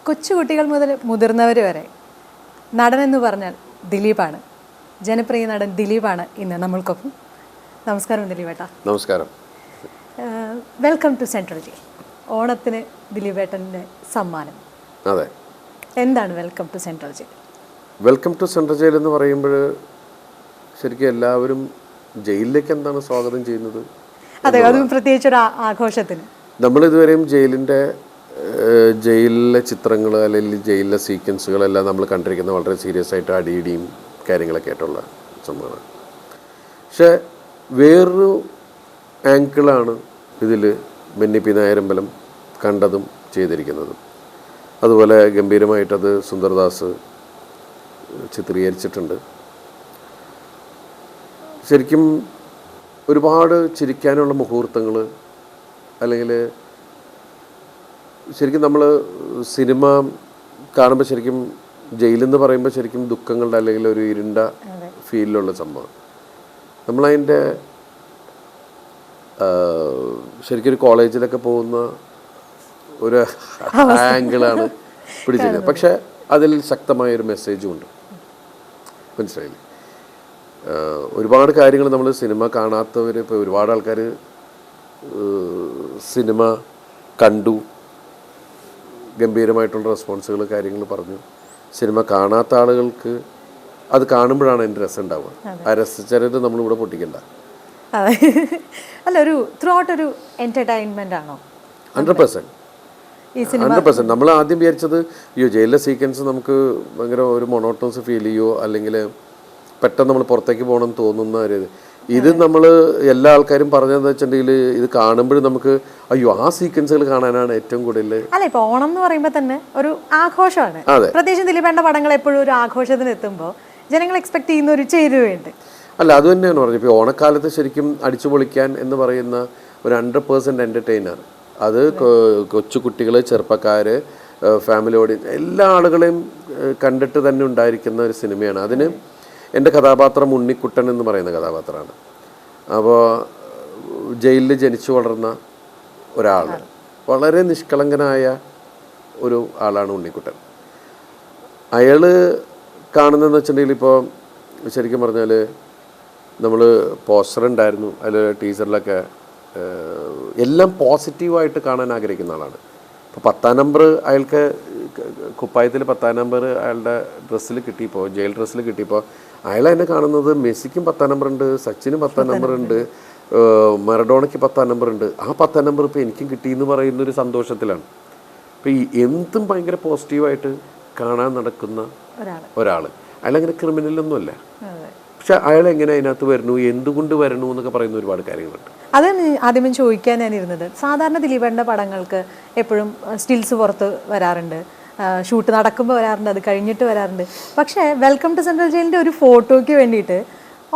കൊച്ചുകുട്ടികൾ മുതൽ മുതിർന്നവർ വരെ നടനെന്ന് പറഞ്ഞാൽ ദിലീപാണ്. ജനപ്രിയ നടൻ ദിലീപാണ് ഇന്ന് നമ്മൾക്കൊപ്പം. നമസ്കാരം ദിലീപേട്ടാ. നമസ്കാരം. Welcome to central jail. ഓണത്തിന് ദിലീപേട്ടൻ്റെ സമ്മാനം. അതെ, എന്താണ് welcome to central jail? Welcome to central jail എന്ന് പറയുമ്പോൾ ശരിക്കും എല്ലാവരും ജയിലിലേക്ക് എന്താണ് സ്വാഗതം ചെയ്യുന്നത്? അതെ, അതും പ്രത്യേകിച്ച് ഒരു ആഘോഷത്തിന്. നമ്മളിതുവരെയും ജയിലിലെ ചിത്രങ്ങൾ അല്ലെങ്കിൽ ജയിലിലെ സീക്വൻസുകളെല്ലാം നമ്മൾ കണ്ടിരിക്കുന്നത് വളരെ സീരിയസ് ആയിട്ട് അടിയിടിയും കാര്യങ്ങളൊക്കെ ആയിട്ടുള്ള സംഭവമാണ്. പക്ഷെ വേറൊരു ആങ്കിളാണ് ഇതിൽ ബെന്നി പി നായരമ്പലം കണ്ടതും ചെയ്തിരിക്കുന്നതും. അതുപോലെ ഗംഭീരമായിട്ടത് സുന്ദർദാസ് ചിത്രീകരിച്ചിട്ടുണ്ട്. ശരിക്കും ഒരുപാട് ചിരിക്കാനുള്ള മുഹൂർത്തങ്ങൾ, അല്ലെങ്കിൽ ശരിക്കും നമ്മൾ സിനിമ കാണുമ്പോൾ ശരിക്കും ജയിലെന്ന് പറയുമ്പോൾ ശരിക്കും ദുഃഖങ്ങളുടെ അല്ലെങ്കിൽ ഒരു ഇരുണ്ട ഫീലിലുള്ള സംഭവം. നമ്മളതിൻ്റെ ശരിക്കും ഒരു കോളേജിലൊക്കെ പോകുന്ന ഒരു ആംഗിളാണ് പിടിച്ചിരിക്കുന്നത്. പക്ഷെ അതിൽ ശക്തമായൊരു മെസ്സേജും ഉണ്ട്. മനസ്സിലായില്ലേ? ഒരുപാട് കാര്യങ്ങൾ നമ്മൾ സിനിമ കാണാത്തവർ, ഇപ്പോൾ ഒരുപാട് ആൾക്കാർ സിനിമ കണ്ടു, ഗംഭീരമായിട്ടുള്ള റെസ്പോൺസുകൾ കാര്യങ്ങൾ പറഞ്ഞു. സിനിമ കാണാത്ത ആളുകൾക്ക് അത് കാണുമ്പോഴാണ് അതിൻ്റെ രസം ഉണ്ടാവുക. ആ രസിച്ചത് നമ്മളിവിടെ പൊട്ടിക്കണ്ട. അല്ല, ഒരു ത്രൂ ഔട്ട് ഒരു എൻ്റർടൈൻമെൻ്റ് ആണോ? 100%. നമ്മൾ ആദ്യം വിചാരിച്ചത് അയ്യോ ജയിലിലെ സീക്വൻസ് നമുക്ക് ഭയങ്കര ഒരു മൊണോട്ടോണസ് ഫീൽ ചെയ്യുമോ, അല്ലെങ്കിൽ പെട്ടെന്ന് നമ്മൾ പുറത്തേക്ക് പോകണമെന്ന് തോന്നുന്ന ഒരു ഇത് നമ്മൾ എല്ലാ ആൾക്കാരും പറഞ്ഞതെന്ന് വെച്ചിട്ടുണ്ടെങ്കിൽ ഇത് കാണുമ്പോഴും നമുക്ക് അയ്യോ ആ സീക്വൻസുകൾ കാണാനാണ് ഏറ്റവും കൂടുതൽ. അല്ല, ഇപ്പൊ ഓണം എന്ന് പറയുമ്പോൾ തന്നെ ഒരു ആഘോഷമാണ്. പ്രത്യേകിച്ച് ദിലീപേട്ട പടങ്ങൾ എപ്പോഴും ഒരു ആഘോഷത്തിന് എത്തുമ്പോൾ ജനങ്ങൾ എക്സ്പെക്ട് ചെയ്യുന്ന ഒരു ചേരുവയുണ്ട്. അല്ല, അത് തന്നെയാണ് പറഞ്ഞത്. ഇപ്പോൾ ഓണക്കാലത്ത് ശരിക്കും അടിച്ചു പൊളിക്കാൻ എന്ന് പറയുന്ന ഒരു 100% എൻ്റർടൈനർ. അത് കൊച്ചു കുട്ടികൾ, ചെറുപ്പക്കാർ, ഫാമിലി ഓഡിയൻസ് എല്ലാ ആളുകളെയും കണ്ടിട്ട് തന്നെ ഉണ്ടായിരിക്കുന്ന ഒരു സിനിമയാണ്. അതിന് എൻ്റെ കഥാപാത്രം ഉണ്ണിക്കുട്ടൻ എന്ന് പറയുന്ന കഥാപാത്രമാണ്. അപ്പോൾ ജയിലിൽ ജനിച്ചു വളർന്ന ഒരാൾ, വളരെ നിഷ്കളങ്കനായ ഒരു ആളാണ് ഉണ്ണിക്കുട്ടൻ. അയാൾ കാണുന്നതെന്ന് വെച്ചിട്ടുണ്ടെങ്കിൽ ഇപ്പോൾ ശരിക്കും പറഞ്ഞാൽ നമ്മൾ പോസ്റ്റർ ഉണ്ടായിരുന്നു, അതിൽ ടീച്ചറിലൊക്കെ എല്ലാം പോസിറ്റീവായിട്ട് കാണാൻ ആഗ്രഹിക്കുന്ന ആളാണ്. ഇപ്പോൾ 10ാം നമ്പർ അയാൾക്ക് കുപ്പായത്തിൽ 10ാം നമ്പർ അയാളുടെ ഡ്രസ്സിൽ കിട്ടിയപ്പോൾ, ജയിൽ ഡ്രസ്സിൽ കിട്ടിയപ്പോൾ അയാൾ എന്നെ കാണുന്നത് മെസ്സിക്കും 10ാം നമ്പർ ഉണ്ട്, സച്ചിനും 10ാം നമ്പർ ഉണ്ട്, മറഡോണയ്ക്ക് 10ാം നമ്പർ ഉണ്ട്. ആ 10ാം നമ്പർ ഇപ്പോൾ എനിക്കും കിട്ടിയെന്ന് പറയുന്നൊരു സന്തോഷത്തിലാണ്. അപ്പോൾ ഈ എന്തും ഭയങ്കര പോസിറ്റീവായിട്ട് കാണാൻ നടക്കുന്ന ഒരാൾ. അയാളങ്ങനെ ക്രിമിനലൊന്നുമല്ല. പക്ഷെ അയാൾ എങ്ങനെ അതിനകത്ത് വരണു, എന്തുകൊണ്ട് വരണു എന്നൊക്കെ പറയുന്ന ഒരുപാട് കാര്യങ്ങളുണ്ട്. അത് ആദ്യമേ ചോദിക്കാൻ ഞാനിരുന്നത്, സാധാരണ ദിലീപേട്ടൻ്റെ പടങ്ങൾക്ക് എപ്പോഴും സ്റ്റിൽസ് പുറത്ത് വരാറുണ്ട്, ഷൂട്ട് നടക്കുമ്പോൾ വരാറുണ്ട്, അത് കഴിഞ്ഞിട്ട് വരാറുണ്ട്. പക്ഷേ വെൽക്കം ടു സെൻട്രൽ ജയിലിൻ്റെ ഒരു ഫോട്ടോയ്ക്ക് വേണ്ടിയിട്ട്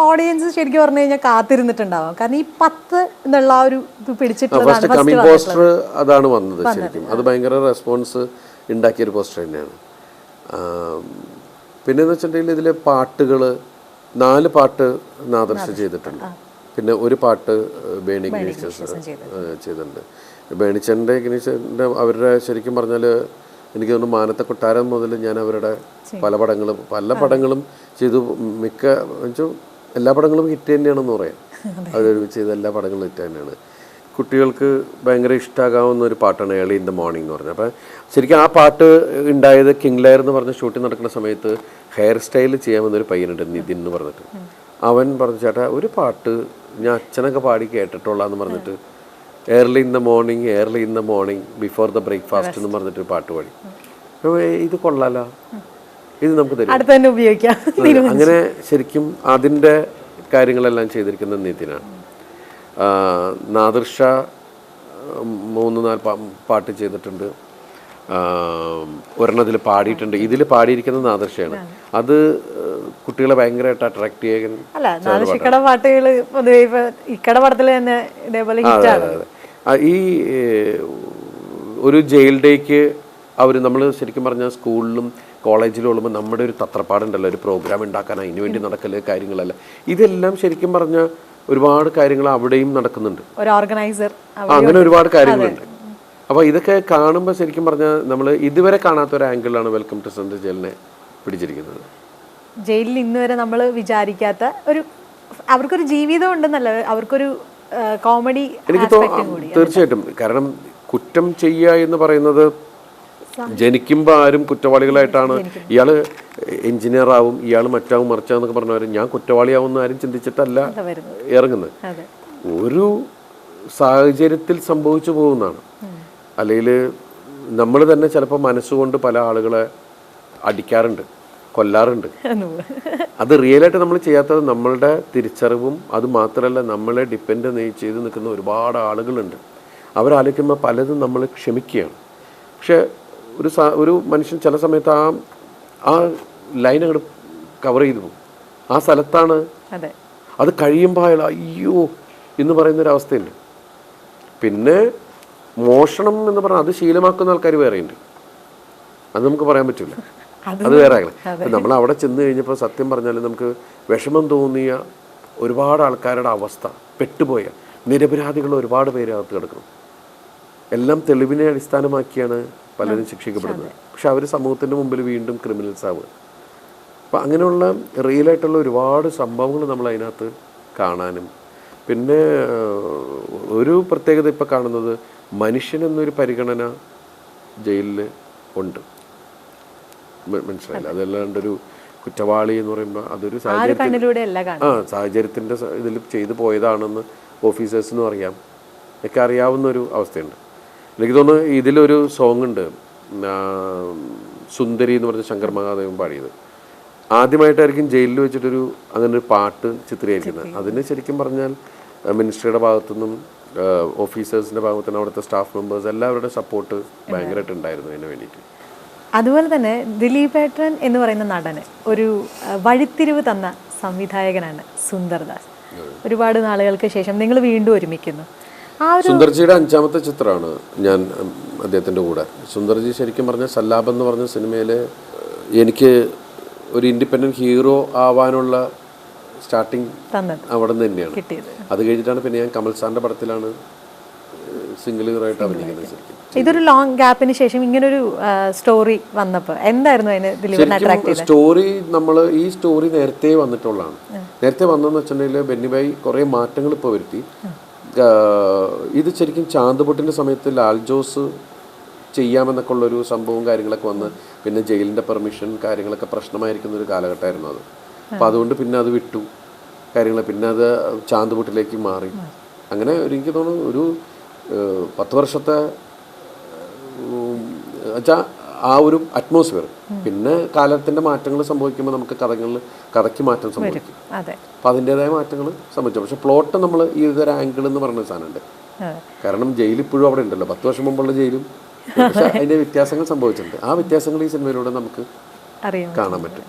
ഓഡിയൻസ് ശരിക്കും പറഞ്ഞു കഴിഞ്ഞാൽ കാത്തിരുന്നിട്ടുണ്ടാവാം. കാരണം ഈ 10 എന്നുള്ള ആ ഒരു ഇത് പിടിച്ചിട്ടുള്ളതാണ് പോസ്റ്റർ. അതാണ് വന്നത് ശരിക്കും. അത് ഭയങ്കര റെസ്പോൺസ് ഉണ്ടാക്കിയൊരു പോസ്റ്റർ തന്നെയാണ്. പിന്നെന്ന് വെച്ചിട്ടുണ്ടെങ്കിൽ ഇതിലെ പാട്ടുകൾ 4 പാട്ട് നാദർശ ചെയ്തിട്ടുണ്ട്. പിന്നെ ഒരു പാട്ട് ബേണി ഗണേശൻ ചെയ്തിട്ടുണ്ട്. ബേണിച്ചൻ്റെ ഗണേശൻ്റെ അവരുടെ ശരിക്കും പറഞ്ഞാൽ എനിക്ക് തോന്നുന്നു മാനത്തെ കൊട്ടാരം മുതൽ ഞാൻ അവരുടെ പല പടങ്ങളും ചെയ്തു. എല്ലാ പടങ്ങളും ഹിറ്റ് തന്നെയാണെന്ന് പറയാം. അവർ ചെയ്ത എല്ലാ പടങ്ങളും ഹിറ്റ് തന്നെയാണ്. കുട്ടികൾക്ക് ഭയങ്കര ഇഷ്ടമാകാവുന്ന ഒരു പാട്ടാണ് ഏർലി ഇൻ ദ മോർണിംഗ് എന്ന് പറഞ്ഞത്. അപ്പോൾ ശരിക്കും ആ പാട്ട് ഉണ്ടായത് കിങ് ലെയർ എന്ന് പറഞ്ഞ ഷൂട്ടിംഗ് നടക്കുന്ന സമയത്ത് ഹെയർ സ്റ്റൈൽ ചെയ്യാമെന്നൊരു പയ്യനുണ്ട്, നിതിൻ എന്ന് പറഞ്ഞിട്ട്. അവൻ പറഞ്ഞു, ചേട്ടാ ഒരു പാട്ട് ഞാൻ അച്ഛനൊക്കെ പാടി കേട്ടിട്ടുള്ളതെന്ന് പറഞ്ഞിട്ട് early in the morning before the breakfast എന്ന് പറഞ്ഞിട്ട് പാട്ട് പാടി. ഇത് കൊള്ളാലോ, ഇത് നമുക്ക് തരും, ഉപയോഗിക്കാം. അങ്ങനെ ശരിക്കും അതിൻ്റെ കാര്യങ്ങളെല്ലാം ചെയ്തിരിക്കുന്നത് നിതിനാണ്. നാദിർഷ 3-4 പാട്ട് ചെയ്തിട്ടുണ്ട്. ഒരെണ്ണത്തിൽ പാടിയിട്ടുണ്ട്. ഇതിൽ പാടിയിരിക്കുന്നത് നാദിർഷയാണ്. അത് കുട്ടികളെ ഭയങ്കരമായിട്ട് അട്രാക്ട് ചെയ്യാൻ. ഈ ഒരു ജയിൽ ഡേക്ക് നമ്മൾ ശരിക്കും പറഞ്ഞാൽ സ്കൂളിലും കോളേജിലും ഉള്ളുമ്പോൾ നമ്മുടെ ഒരു തത്രപ്പാടുണ്ടല്ലോ, ഒരു പ്രോഗ്രാം ഉണ്ടാക്കാൻ അതിന് വേണ്ടി നടക്കല് കാര്യങ്ങളല്ല. ഇതെല്ലാം ശരിക്കും പറഞ്ഞാൽ ഒരുപാട് കാര്യങ്ങൾ അവിടെയും നടക്കുന്നുണ്ട്. അങ്ങനെ ഒരുപാട് കാര്യങ്ങളുണ്ട്. അപ്പോൾ ഇതൊക്കെ കാണുമ്പോൾ ശരിക്കും പറഞ്ഞാൽ നമ്മൾ ഇതുവരെ കാണാത്ത ഒരു ആംഗിളാണ് വെൽക്കം ടു സെൻട്രൽ ജയിലിനെ പിടിച്ചിരിക്കുന്നത്. ജയിലിൽ ഇന്ന് വരെ നമ്മൾ വിചാരിക്കാത്ത ഒരു അവർക്കൊരു ജീവിതം ഉണ്ടെന്നല്ല, അവർക്കൊരു കോമഡി എനിക്ക് തീർച്ചയായിട്ടും. കാരണം കുറ്റം ചെയ്യുക എന്ന് പറയുന്നത് ജനിക്കുമ്പോൾ ആരും കുറ്റവാളികളായിട്ടാണ്, ഇയാൾ എഞ്ചിനീയർ ആവും, ഇയാൾ മറ്റാവും മറിച്ചാന്നൊക്കെ പറഞ്ഞവർ ഞാൻ കുറ്റവാളിയാവുമെന്ന് ആരും ചിന്തിച്ചിട്ടല്ല ഇറങ്ങുന്നത്. ഒരു സാഹചര്യത്തിൽ സംഭവിച്ചു പോകുന്നതാണ്. അല്ലെങ്കിൽ നമ്മൾ തന്നെ ചിലപ്പോൾ മനസ്സുകൊണ്ട് പല ആളുകളെ അടിക്കാറുണ്ട്, കൊല്ലാറുണ്ട്. അത് റിയലായിട്ട് നമ്മൾ ചെയ്യാത്തത് നമ്മളുടെ തിരിച്ചറിവും അത് മാത്രമല്ല നമ്മളെ ഡിപ്പെൻഡ് ചെയ്ത് നിൽക്കുന്ന ഒരുപാട് ആളുകളുണ്ട്. അവരാലോചിക്കുമ്പോൾ പലതും നമ്മൾ ക്ഷമിക്കുകയാണ്. പക്ഷെ ഒരു മനുഷ്യൻ ചില സമയത്ത് ആ ലൈൻ അങ്ങോട്ട് കവർ ചെയ്തു പോകും. ആ സ്ഥലത്താണ് അത് കഴിയുമ്പോൾ അയാൾ അയ്യോ എന്ന് പറയുന്നൊരവസ്ഥയുണ്ട്. പിന്നെ മോഷണം എന്ന് പറഞ്ഞാൽ അത് ശീലമാക്കുന്ന ആൾക്കാർ വേറെയുണ്ട്. അത് നമുക്ക് പറയാൻ പറ്റില്ല, അത് വേറെ ആകണം. നമ്മൾ അവിടെ ചെന്ന് കഴിഞ്ഞപ്പോൾ സത്യം പറഞ്ഞാൽ നമുക്ക് വിഷമം തോന്നിയ ഒരുപാട് ആൾക്കാരുടെ അവസ്ഥ, പെട്ടുപോയ നിരപരാധികൾ ഒരുപാട് പേര് അകത്ത് കിടക്കുന്നു. എല്ലാം തെളിവിനെ അടിസ്ഥാനമാക്കിയാണ് പലരും ശിക്ഷിക്കപ്പെടുന്നത്. പക്ഷെ അവർ സമൂഹത്തിൻ്റെ മുമ്പിൽ വീണ്ടും ക്രിമിനൽസ് ആവുക. അപ്പം അങ്ങനെയുള്ള റിയലായിട്ടുള്ള ഒരുപാട് സംഭവങ്ങൾ നമ്മൾ അതിനകത്ത് കാണാനും, പിന്നെ ഒരു പ്രത്യേകത ഇപ്പോൾ കാണുന്നത് മനുഷ്യനെന്നൊരു പരിഗണന ജയിലിൽ ഉണ്ട്. മനസ്സിലായില്ല, അതല്ലാണ്ട് ഒരു കുറ്റവാളി എന്ന് പറയുമ്പോൾ അതൊരു സാഹചര്യത്തിൻ്റെ ഇതിൽ ചെയ്തു പോയതാണെന്ന് ഓഫീസേഴ്സിനും അറിയാം, ഒക്കെ അറിയാവുന്നൊരു അവസ്ഥയുണ്ട്. എനിക്ക് തോന്നുന്നു ഇതിലൊരു സോങ് ഉണ്ട്, സുന്ദരി എന്ന് പറഞ്ഞ ശങ്കർ മഹാദേവൻ പാടിയത്. ആദ്യമായിട്ടായിരിക്കും ജയിലിൽ വെച്ചിട്ടൊരു അങ്ങനെ ഒരു പാട്ട് ചിത്രീകരിക്കുന്നത്. അതിന് ശരിക്കും പറഞ്ഞാൽ മിനിസ്ട്രിയുടെ ഭാഗത്തുനിന്നും ഓഫീസേഴ്സിൻ്റെ ഭാഗത്തുനിന്നും അവിടുത്തെ സ്റ്റാഫ് മെമ്പേഴ്സ് എല്ലാവരുടെ സപ്പോർട്ട് ഭയങ്കരമായിട്ട് ഉണ്ടായിരുന്നു അതിന് വേണ്ടിയിട്ട്. അതുപോലെ തന്നെ ദിലീപേട്ടൻ എന്ന് പറയുന്ന നടന് ഒരു വഴിത്തിരിവ് തന്ന സംവിധായകനാണ് സുന്ദർദാസ്. ഒരുപാട് നാളുകൾക്ക് ശേഷം നിങ്ങൾ വീണ്ടും ഒരുമിക്കുന്നു. സുന്ദർജിയുടെ 5ാമത്തെ ചിത്രമാണ് ഞാൻ അദ്ദേഹത്തിൻ്റെ കൂടെ. സുന്ദർജി ശരിക്കും പറഞ്ഞാൽ സല്ലാപം എന്ന് പറഞ്ഞ സിനിമയിൽ എനിക്ക് ഒരു ഇൻഡിപെൻഡൻറ്റ് ഹീറോ ആവാനുള്ള സ്റ്റാർട്ടിങ് അവിടെ നിന്ന് തന്നെയാണ്. അത് കഴിഞ്ഞിട്ടാണ് പിന്നെ ഞാൻ കമൽ സാറിൻ്റെ പടത്തിലാണ് സിംഗിൾ ഹീറോ ആയിട്ട് അഭിനയിക്കുന്നത്. ശരിക്കും ഇതൊരു ലോങ് ഗ്യാപ്പിന് ശേഷം ഇങ്ങനൊരു സ്റ്റോറി വന്നപ്പോൾ എന്തായിരുന്നു അതിന് ദിലീപിനെ അട്രാക്ട് ചെയ്തത്? സ്റ്റോറി ഈ സ്റ്റോറി നേരത്തെ വന്നിട്ടുള്ളതാണ്. നേരത്തെ വന്നതെന്ന് വെച്ചിട്ടുണ്ടെങ്കിൽ ബെന്നിബായി കുറേ മാറ്റങ്ങൾ ഇപ്പോൾ വരുത്തി. ഇത് ശരിക്കും ചാന്തുപൊട്ടിൻ്റെ സമയത്ത് ലാൽ ജോസ് ചെയ്യാമെന്നൊക്കെ ഉള്ളൊരു സംഭവവും കാര്യങ്ങളൊക്കെ വന്ന് പിന്നെ ജയിലിൻ്റെ പെർമിഷൻ കാര്യങ്ങളൊക്കെ പ്രശ്നമായിരിക്കുന്ന ഒരു കാലഘട്ടമായിരുന്നു അത്. അപ്പോൾ അതുകൊണ്ട് പിന്നെ അത് വിട്ടു കാര്യങ്ങൾ, പിന്നെ അത് ചാന്തുപൊട്ടിലേക്ക് മാറി. അങ്ങനെ എനിക്ക് തോന്നുന്നു ഒരു 10 വർഷത്തെ വെച്ചാൽ ആ ഒരു അറ്റ്മോസ്ഫിയർ. പിന്നെ കാലത്തിൻ്റെ മാറ്റങ്ങൾ സംഭവിക്കുമ്പോൾ നമുക്ക് കഥയ്ക്ക് മാറ്റം സംഭവിക്കും. അപ്പോൾ അതിൻ്റെതായ മാറ്റങ്ങൾ സംഭവിച്ചു. പക്ഷെ പ്ലോട്ട് നമ്മൾ ഈ ഇതൊരു ആംഗിൾ എന്ന് പറഞ്ഞ സാധനമുണ്ട്. കാരണം ജയിൽ ഇപ്പോഴും അവിടെ ഉണ്ടല്ലോ, 10 വർഷം മുമ്പുള്ള ജയിലും. പക്ഷെ അതിൻ്റെ വ്യത്യാസങ്ങൾ സംഭവിച്ചിട്ടുണ്ട്. ആ വ്യത്യാസങ്ങൾ ഈ സിനിമയിലൂടെ നമുക്ക് കാണാൻ പറ്റും.